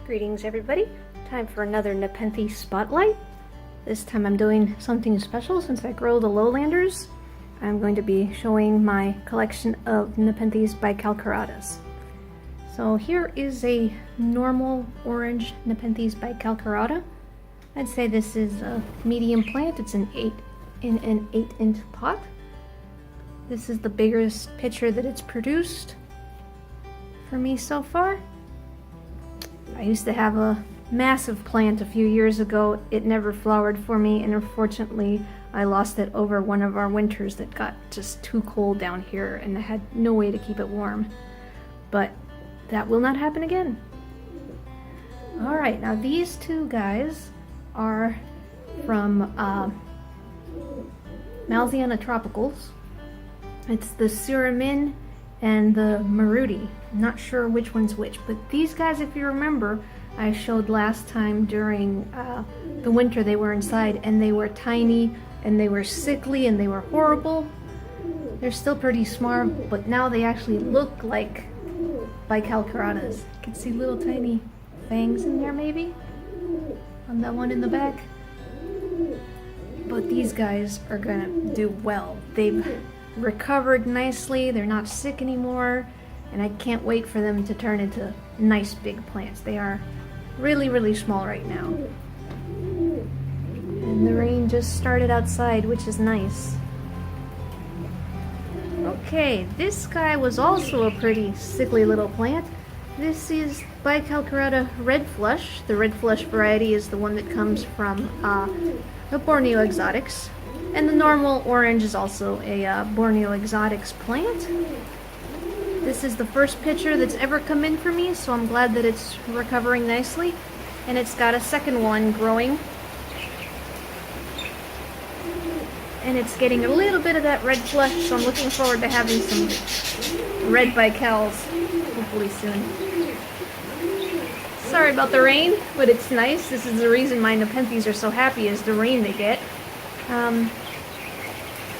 Greetings everybody, time for another Nepenthes spotlight. This time I'm doing something special since I grow the lowlanders. I'm going to be showing my collection of Nepenthes bicalcaratas. So here is a normal orange Nepenthes bicalcarata. I'd say this is a medium plant. It's in an 8-inch pot. This is the biggest picture that it's produced for me so far. I used to have a massive plant a few years ago. It never flowered for me, and unfortunately I lost it over one of our winters that got just too cold down here and I had no way to keep it warm. But that will not happen again. Alright, now these two guys are from Merrilliana tropicals. It's the Suramin and the Marudi. I'm not sure which one's which, but these guys, if you remember, I showed last time during the winter. They were inside and they were tiny and they were sickly and they were horrible. They're still pretty smart, but now they actually look like bicalcaratas. You can see little tiny fangs in there maybe on that one in the back. But these guys are gonna do well. They've recovered nicely, they're not sick anymore, and I can't wait for them to turn into nice big plants. They are really small right now. And the rain just started outside, which is nice. Okay, this guy was also a pretty sickly little plant. This is Bicalcarata red flush. The red flush variety is the one that comes from the Borneo exotics. And the normal orange is also a Borneo exotics plant. This is the first picture that's ever come in for me, so I'm glad that it's recovering nicely. And it's got a second one growing. And it's getting a little bit of that red flush, so I'm looking forward to having some red bicals hopefully soon. Sorry about the rain, but it's nice. This is the reason my Nepenthes are so happy, is the rain they get.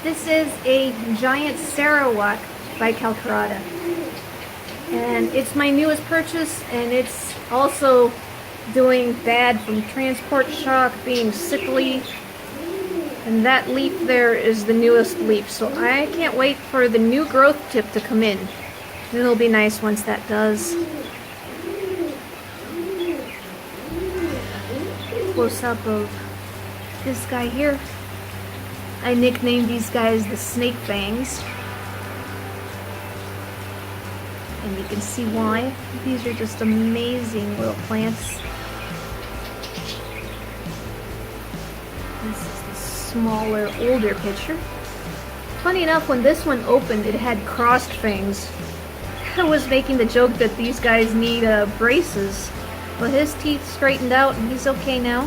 This is a giant Sarawak bicalcarata, and it's my newest purchase, and it's also doing bad from transport shock, being sickly, and that leaf there is the newest leaf, so I can't wait for the new growth tip to come in. It'll be nice once that does. Close up of this guy here. I nicknamed these guys the snake fangs. And you can see why. These are just amazing little plants. This is the smaller, older picture. Funny enough, when this one opened, it had crossed fangs. I was making the joke that these guys need braces, but his teeth straightened out and he's okay now.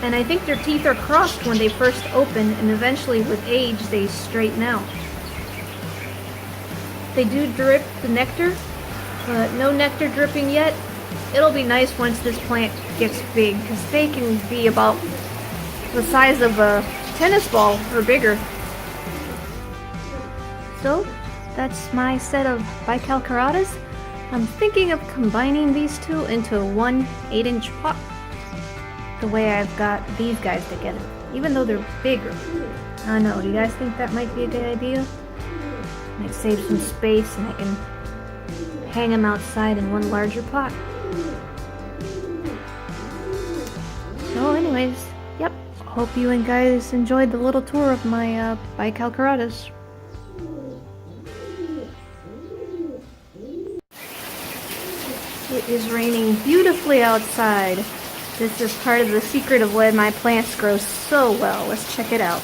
And I think their teeth are crossed when they first open, and eventually with age they straighten out. They do drip the nectar, but no nectar dripping yet. It'll be nice once this plant gets big, because they can be about the size of a tennis ball or bigger. So that's my set of bicalcaratas. I'm thinking of combining these two into one 8-inch pot, the way I've got these guys together, even though they're bigger. I don't know, do you guys think that might be a good idea? Might save some space and I can hang them outside in one larger pot. So anyways, yep, hope you guys enjoyed the little tour of my bicalcaratas. It is raining beautifully outside. This is part of the secret of why my plants grow so well. Let's check it out.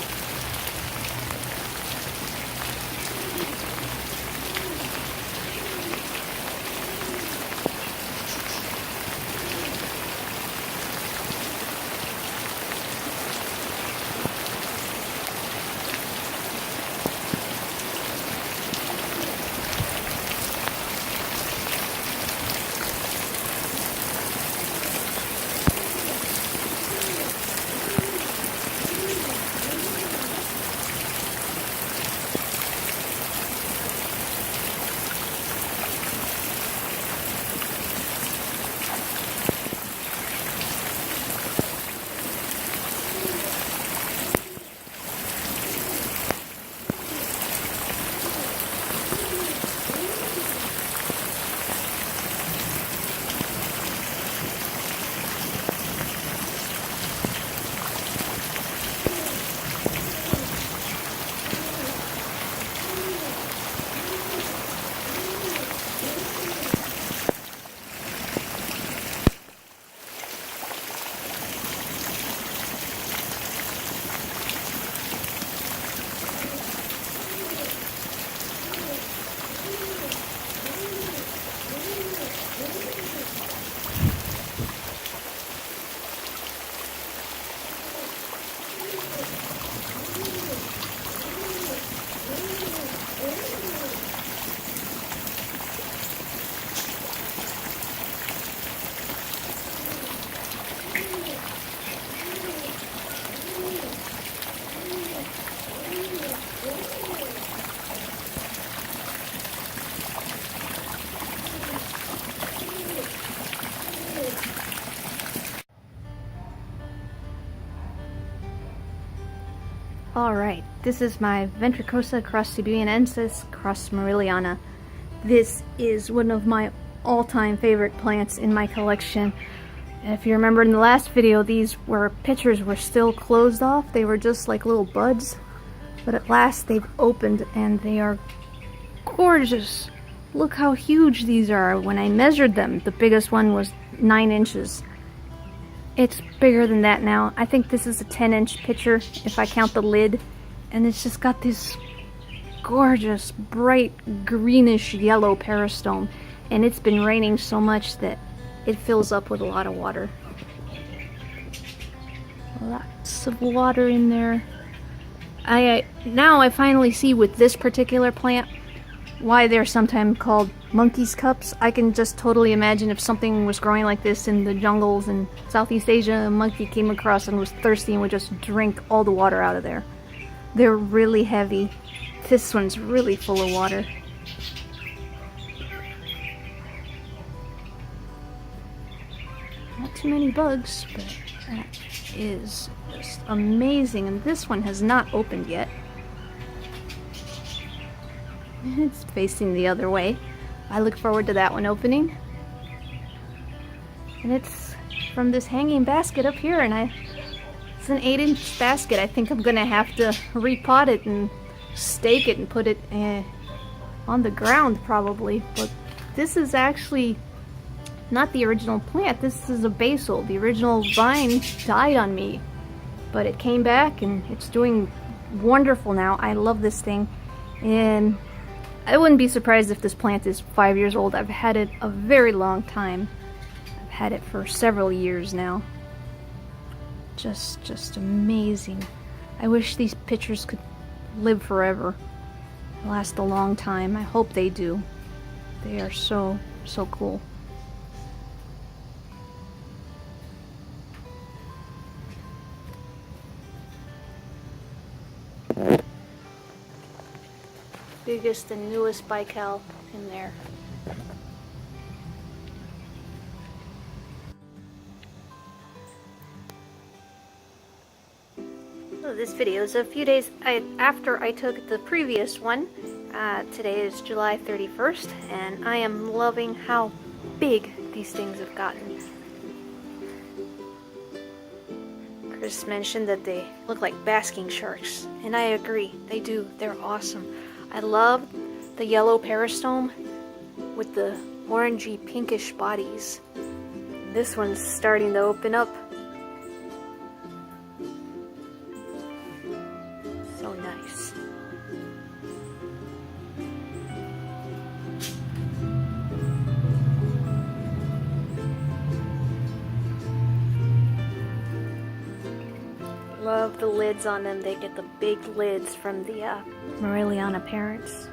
Alright, this is my ventricosa cross sibuyanensis cross merrilliana. This is one of my all-time favorite plants in my collection. And if you remember in the last video, these pictures were still closed off. They were just like little buds. But at last they've opened and they are gorgeous. Look how huge these are. When I measured them, the biggest one was 9 inches. It's bigger than that now. I think this is a 10-inch pitcher if I count the lid. And it's just got this gorgeous, bright, greenish yellow peristome. And it's been raining so much that it fills up with a lot of water. Lots of water in there. Now I finally see with this particular plant why they're sometimes called monkey's cups. I can just totally imagine if something was growing like this in the jungles in Southeast Asia, a monkey came across and was thirsty and would just drink all the water out of there. They're really heavy. This one's really full of water. Not too many bugs, but that is just amazing. And this one has not opened yet. It's facing the other way. I look forward to that one opening. And it's from this hanging basket up here, and it's an 8-inch basket. I think I'm gonna have to repot it and stake it and put it on the ground probably. But this is actually not the original plant. This is a basil. The original vine died on me, but it came back and it's doing wonderful now. I love this thing, and I wouldn't be surprised if this plant is 5 years old. I've had it a very long time. I've had it for several years now. Just amazing. I wish these pictures could live forever, last a long time. I hope they do. They are so cool. Biggest and newest bical in there. So this video is a few days after I took the previous one. Today is July 31st, and I am loving how big these things have gotten. Chris mentioned that they look like basking sharks, and I agree, they do. They're awesome. I love the yellow peristome with the orangey pinkish bodies. This one's starting to open up. So nice. Love the lids on them. They get the big lids from the merrilliana parents.